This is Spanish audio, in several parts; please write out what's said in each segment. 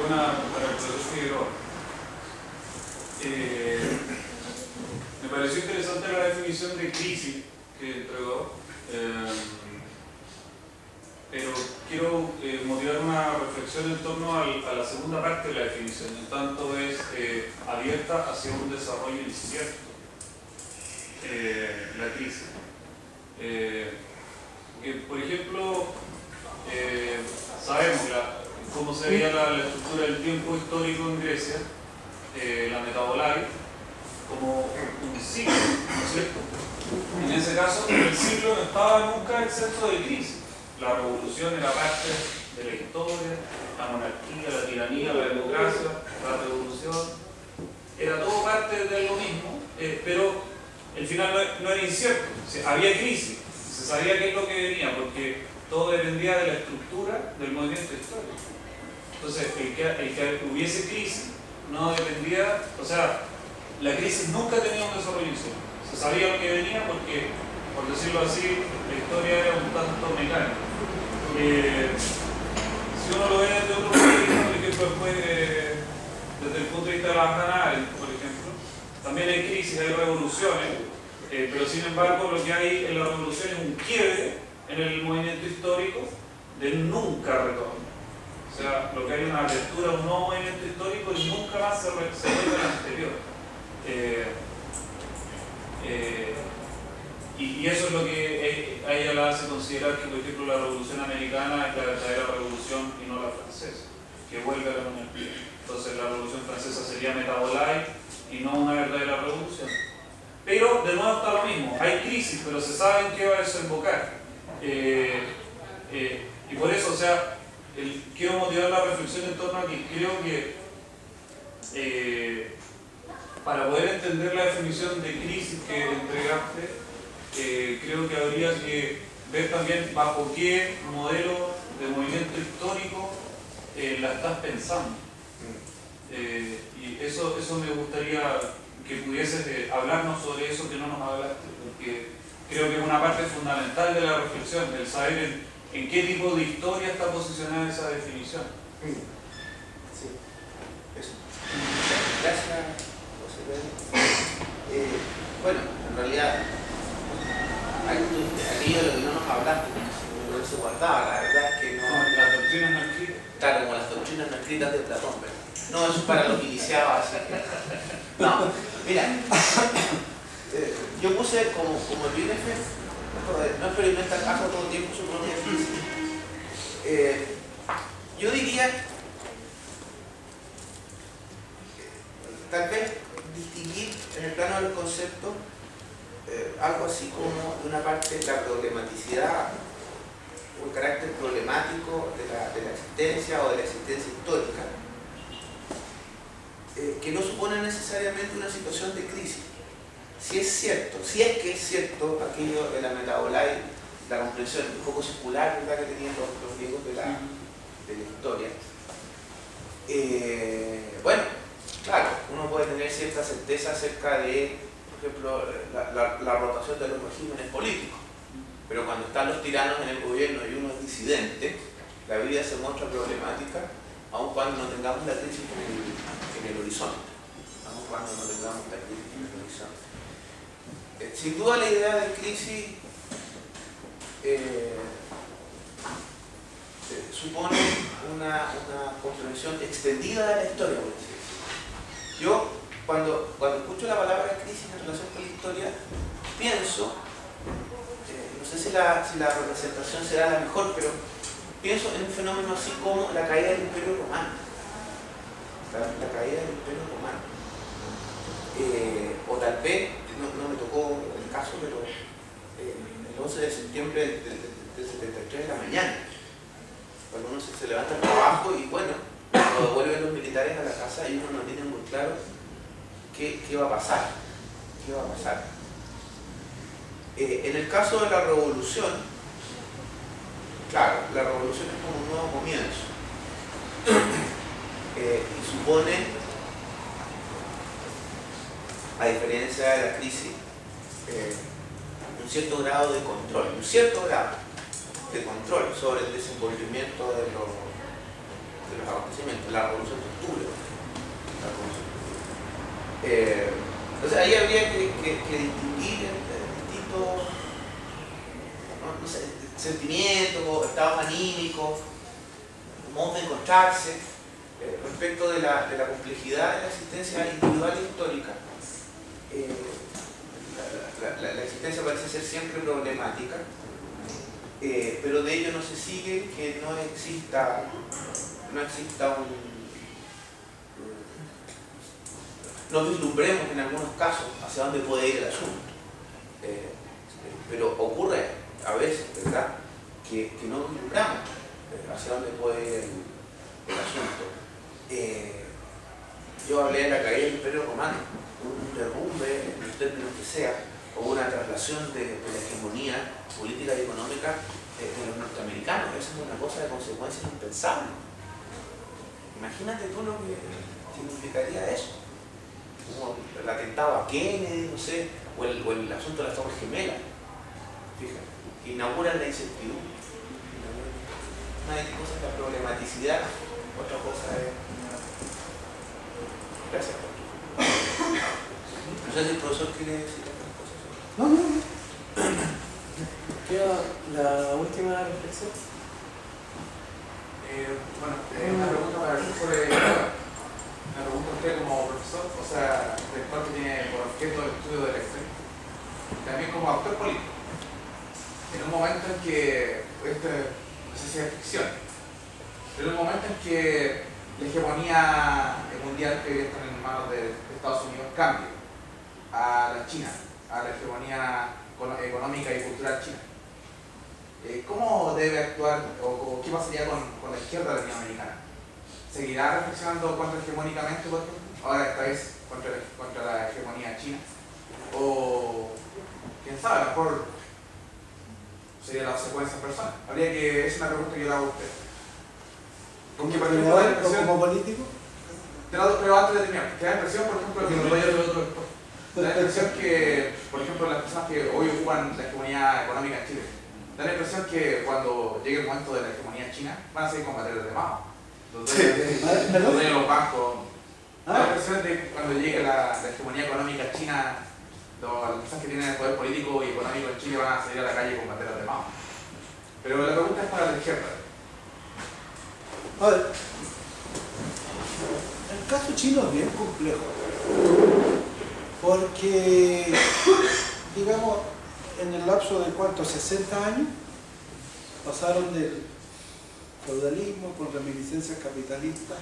para el profesor Figueroa. Me pareció interesante la definición de crisis que entregó, pero quiero motivar una reflexión en torno a la segunda parte de la definición, en tanto es abierta hacia un desarrollo incierto, la crisis. Por ejemplo, sabemos cómo se veía la estructura del tiempo histórico en Grecia, la metabolai, como un ciclo, ¿no es cierto? En ese caso, el ciclo no estaba nunca exento de crisis. La revolución era parte de la historia, la monarquía, la tiranía, la democracia, la revolución, era todo parte de lo mismo, pero el final no era incierto, había crisis, se sabía qué es lo que venía, porque todo dependía de la estructura del movimiento histórico. Entonces, el que hubiese crisis no dependía, o sea, la crisis nunca tenía un desarrollo incierto. Se sabía lo que venía porque, por decirlo así, la historia era un tanto mecánica. Si uno lo ve desde otro punto de vista, por ejemplo, desde el punto de vista de la Hannah Arendt, por ejemplo, también hay crisis, hay revoluciones, pero sin embargo lo que hay en la revolución es un quiebre en el movimiento histórico de nunca retorno. O sea, lo que hay es una apertura a un nuevo movimiento histórico y nunca más se vuelve al anterior. Y eso es lo que a ella la hace considerar que, por ejemplo, la Revolución Americana es la verdadera revolución y no la francesa, que vuelve a la monarquía. Entonces la Revolución Francesa sería metabolai y no una verdadera revolución. Pero de nuevo está lo mismo, hay crisis, pero se sabe en qué va a desembocar. Y por eso, o sea, quiero motivar la reflexión en torno a que creo que para poder entender la definición de crisis que entregaste, creo que habría que ver también bajo qué modelo de movimiento histórico la estás pensando. Y eso me gustaría que pudieses hablarnos sobre eso que no nos hablaste, porque creo que es una parte fundamental de la reflexión, el saber en qué tipo de historia está posicionada esa definición. Sí, eso. Gracias, José. Bueno, en realidad, aquello de lo que no nos hablaste, no se guardaba, la verdad es que no. Las doctrinas no escritas. Claro, como las doctrinas no escritas de Platón, ¿verdad? No, eso es para los iniciados, así que. No, mira, yo puse como el INF, no experimenta caso todo el tiempo su propia crisis. Yo diría, tal vez distinguir en el plano del concepto algo así como de una parte la problematicidad o el carácter problemático de la existencia o de la existencia histórica, que no supone necesariamente una situación de crisis. Si es cierto, si es que es cierto aquello de la metabolai, la comprensión un poco circular, ¿verdad?, que tenían los griegos de la historia. Bueno, claro, uno puede tener cierta certeza acerca de, por ejemplo, la rotación de los regímenes políticos, pero cuando están los tiranos en el gobierno y uno es disidente, la vida se muestra problemática, aun cuando no tengamos la crisis en el horizonte, aun cuando no tengamos la crisis en el horizonte. Sin duda la idea de crisis supone una comprensión extendida de la historia, por decirlo así. Yo, cuando escucho la palabra crisis en relación con la historia, pienso, no sé si la representación será la mejor, pero pienso en un fenómeno así como la caída del Imperio Romano. La caída del Imperio Romano. O tal vez, no me tocó el caso, pero el 11 de septiembre del 73 de la mañana, cuando uno se levanta al trabajo y bueno, cuando vuelven los militares a la casa y uno no tiene muy claro qué va a pasar. ¿Qué va a pasar? En el caso de la revolución, claro, la revolución es como un nuevo comienzo y supone, a diferencia de la crisis, un cierto grado de control, sobre el desenvolvimiento de los acontecimientos. la Revolución de Octubre. Entonces ahí habría que distinguir distintos no sé, sentimientos, estados anímicos, modos de encontrarse respecto de la complejidad de la existencia individual e histórica. La existencia parece ser siempre problemática, pero de ello no se sigue que no exista no vislumbremos en algunos casos hacia dónde puede ir el asunto. Pero ocurre a veces, ¿verdad?, que no vislumbramos hacia dónde puede ir el asunto. Yo hablé de la caída del Imperio Romano, un derrumbe, en los términos que sea, o una traslación de la hegemonía política y económica de los norteamericanos. Eso es una cosa de consecuencias impensables. Imagínate tú lo que significaría eso. Como el atentado a Kennedy, no sé, o el asunto de las Torres Gemelas. Fíjate, que inauguran la incertidumbre. Una cosa es la problematicidad, otra cosa es... Gracias. No sé si el profesor quiere decir otras cosas. No. Queda la última reflexión. Una pregunta para el profesor. Me pregunto a usted como profesor, o sea, director que tiene por objeto el estudio de la historia, también como actor político. En un momento en que, no sé si es ficción, pero en un momento en que la hegemonía mundial que hoy está en manos de Estados Unidos cambia a la China, a la hegemonía económica y cultural china. ¿Cómo debe actuar o qué pasaría con la izquierda latinoamericana? ¿Seguirá reflexionando contrahegemónicamente, por ejemplo? Ahora esta vez contra la hegemonía china. O, quién sabe, a lo mejor sería la secuencia personal. Es una pregunta que yo le hago a usted. Porque, por ejemplo, da la impresión, como político. Pero antes de terminar, te da la impresión, por ejemplo, que da la impresión que, por ejemplo, las personas que hoy ocupan la hegemonía económica en Chile, da la impresión que cuando llegue el momento de la hegemonía china, van a seguir combatir los demás. Los dueños de los bancos. Da la impresión de que cuando llegue la hegemonía económica china, las personas que tienen el poder político y económico en Chile van a salir a la calle y combatir a los demás. Pero la pregunta es para la izquierda. A ver, el caso chino es bien complejo, porque, digamos, en el lapso de 60 años, pasaron del feudalismo con reminiscencias capitalistas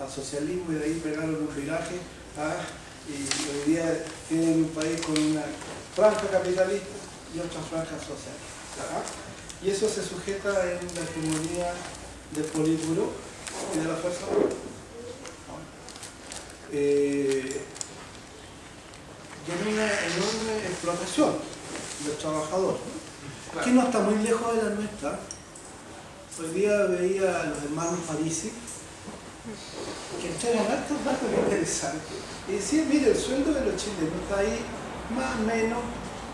al socialismo, y de ahí pegaron un viraje y hoy día tienen un país con una franja capitalista y otra franja socialista. Y eso se sujeta en la hegemonía del Politburó y de la fuerza y en una enorme explotación del trabajador, que no está muy lejos de la nuestra. Hoy día veía a los hermanos Parisi que entregan hartos datos interesantes y decían, mire, el sueldo de los chilenos está ahí más o menos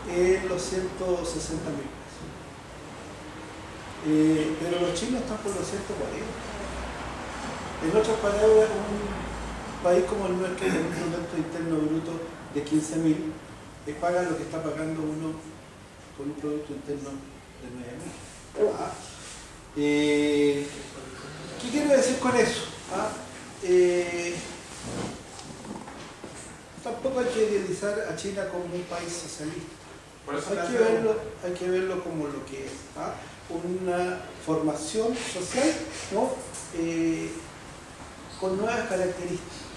en los 160.000 pesos, pero los chinos están por los 140. En otras palabras, un país como el nuestro, con un producto interno bruto de 15.000, paga lo que está pagando uno con un producto interno de 9.000. ¿Qué quiero decir con eso? Tampoco hay que idealizar a China como un país socialista. Hay que verlo como lo que es, una formación social, ¿no? Con nuevas características.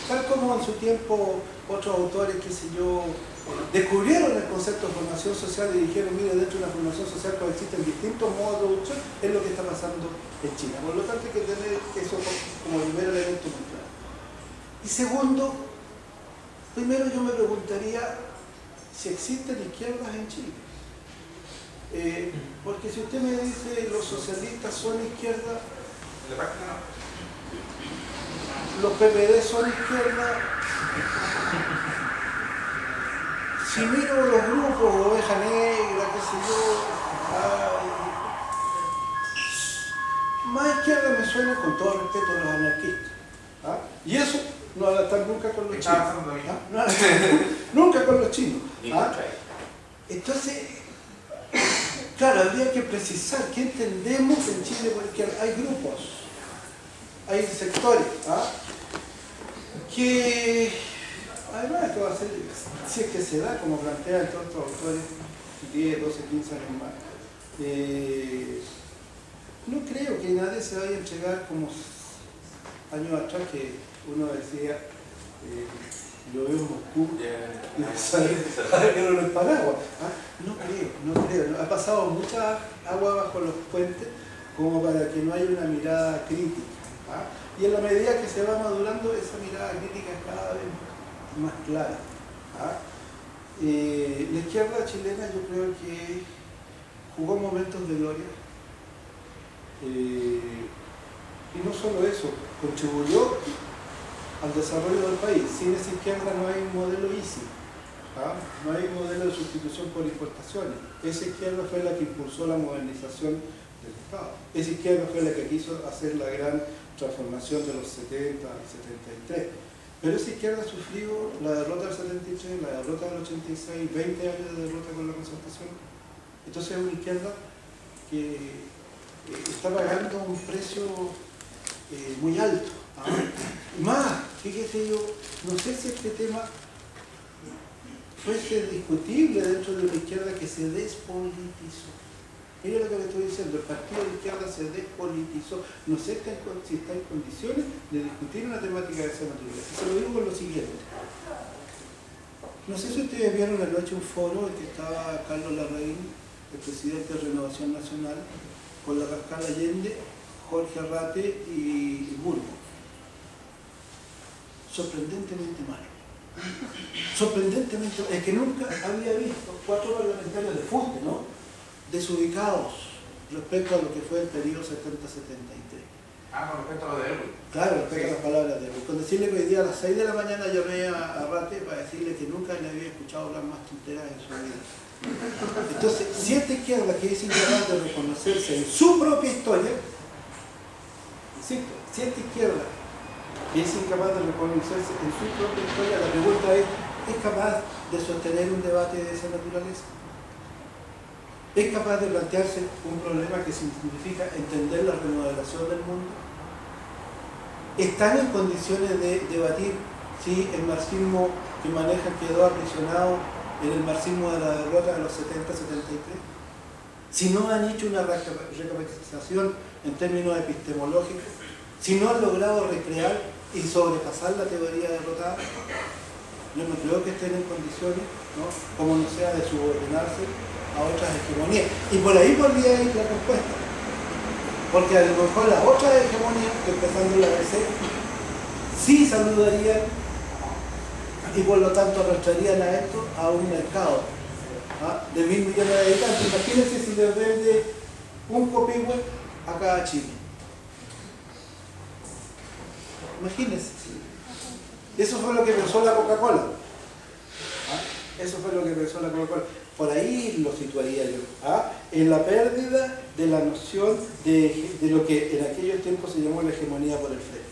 Tal como en su tiempo otros autores, qué sé yo, descubrieron el concepto de formación social y dijeron, mire, dentro de una formación social coexisten distintos modos de producción, es lo que está pasando en China. Por lo tanto hay que tener eso como primer elemento muy claro. Y segundo, primero yo me preguntaría si existen izquierdas en Chile. Porque si usted me dice los socialistas son izquierda, los PPD son izquierda, si miro los grupos, Oveja Negra, qué sé yo, más izquierda me suena, con todo respeto, a los anarquistas. ¿Ah? Y eso no van a estar nunca con los chinos. ¿Ah? No van a estar nunca con los chinos. ¿Ah? Entonces, claro, habría que precisar qué entendemos en Chile por izquierda. Hay grupos, hay sectores, ¿ah? Que además esto va a ser, si es que se da, como plantean todos estos autores, 10, 12, 15 años más. No creo que nadie se vaya a entregar como años atrás que uno decía, lo veo en Moscú y sabe que no es paraguas. ¿Ah? No creo. Ha pasado mucha agua bajo los puentes como para que no haya una mirada crítica. ¿Ah? Y en la medida que se va madurando, esa mirada crítica es cada vez más clara. ¿Ah? La izquierda chilena yo creo que jugó momentos de gloria. Y no solo eso, contribuyó al desarrollo del país. Sin esa izquierda no hay un modelo ICI, ¿ah? No hay un modelo de sustitución por importaciones. Esa izquierda fue la que impulsó la modernización del Estado. Esa izquierda fue la que quiso hacer la gran transformación de los 70 al 73. Pero esa izquierda ha sufrido la derrota del 73, la derrota del 86, 20 años de derrota con la concertación. Entonces es una izquierda que está pagando un precio muy alto. ¿Ah? Más, fíjese yo, no sé si este tema fuese discutible dentro de una izquierda que se despolitizó. Mire lo que le estoy diciendo, el partido de izquierda se despolitizó. No sé si está en condiciones de discutir una temática de esa naturaleza. Se lo digo con lo siguiente. No sé si ustedes vieron anoche un foro en que estaba Carlos Larraín, el presidente de Renovación Nacional, con la Pascal Allende, Jorge Arrate y Burgo. Sorprendentemente malo. Sorprendentemente malo. Es que nunca había visto 4 parlamentarios de fuste, ¿no? Desubicados respecto a lo que fue el periodo 70-73. Con respecto a lo de Erwin. Claro, respecto a las palabras de Erwin. Con decirle que hoy día a las 6 de la mañana llamé a Arrate para decirle que nunca le había escuchado hablar más tonteras en su vida. Entonces, si esta izquierda que es incapaz de reconocerse en su propia historia, insisto, si esta izquierda que es incapaz de reconocerse en su propia historia, la pregunta ¿es capaz de sostener un debate de esa naturaleza? ¿Es capaz de plantearse un problema que significa entender la remodelación del mundo? ¿Están en condiciones de debatir si el marxismo que manejan quedó aprisionado en el marxismo de la derrota de los 70-73? Si no han hecho una recapitalización en términos epistemológicos, si no han logrado recrear y sobrepasar la teoría derrotada, yo no creo que estén en condiciones, ¿no?, como no sea, de subordinarse a otras hegemonías. Y por ahí podría ir la respuesta. Porque a lo mejor las otras hegemonías, empezando la DC, sí saludarían y por lo tanto arrastrarían a esto a un mercado, ¿ah?, de 1.000 millones de habitantes. Imagínense si les vende un copihue a cada chino. Imagínense. Eso fue lo que pensó la Coca-Cola. ¿Ah? Eso fue lo que pensó la Coca-Cola. Por ahí lo situaría yo. ¿Ah? En la pérdida de la noción de lo que en aquellos tiempos se llamó la hegemonía por el frente.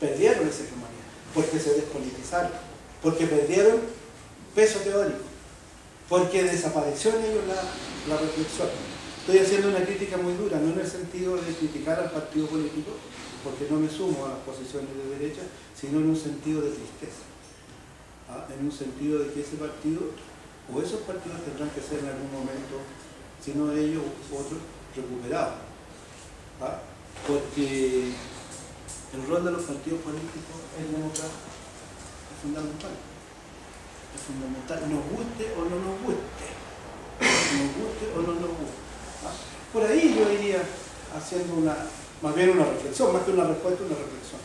Perdieron esa hegemonía porque se despolitizaron, porque perdieron peso teórico, porque desapareció en ellos la reflexión. Estoy haciendo una crítica muy dura, no en el sentido de criticar al partido político, porque no me sumo a las posiciones de derecha, sino en un sentido de tristeza. ¿Ah? En un sentido de que ese partido, o esos partidos tendrán que ser en algún momento, si no ellos u otros, recuperados. ¿Ah? Porque el rol de los partidos políticos en democracia es fundamental. Es fundamental, nos guste o no nos guste. Nos guste o no nos guste. ¿Ah? Por ahí yo iría haciendo más bien una reflexión, más que una respuesta, una reflexión.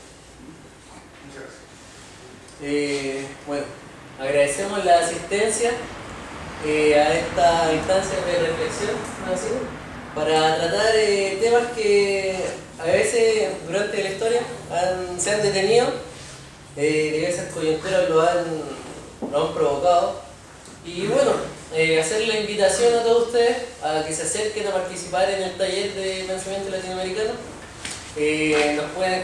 Muchas gracias. Bueno, agradecemos la asistencia a esta instancia de reflexión, ¿no? Así, para tratar temas que a veces durante la historia se han detenido, diversas coyunturas lo han provocado. Y bueno, hacer la invitación a todos ustedes a que se acerquen a participar en el taller de pensamiento latinoamericano, Nos pueden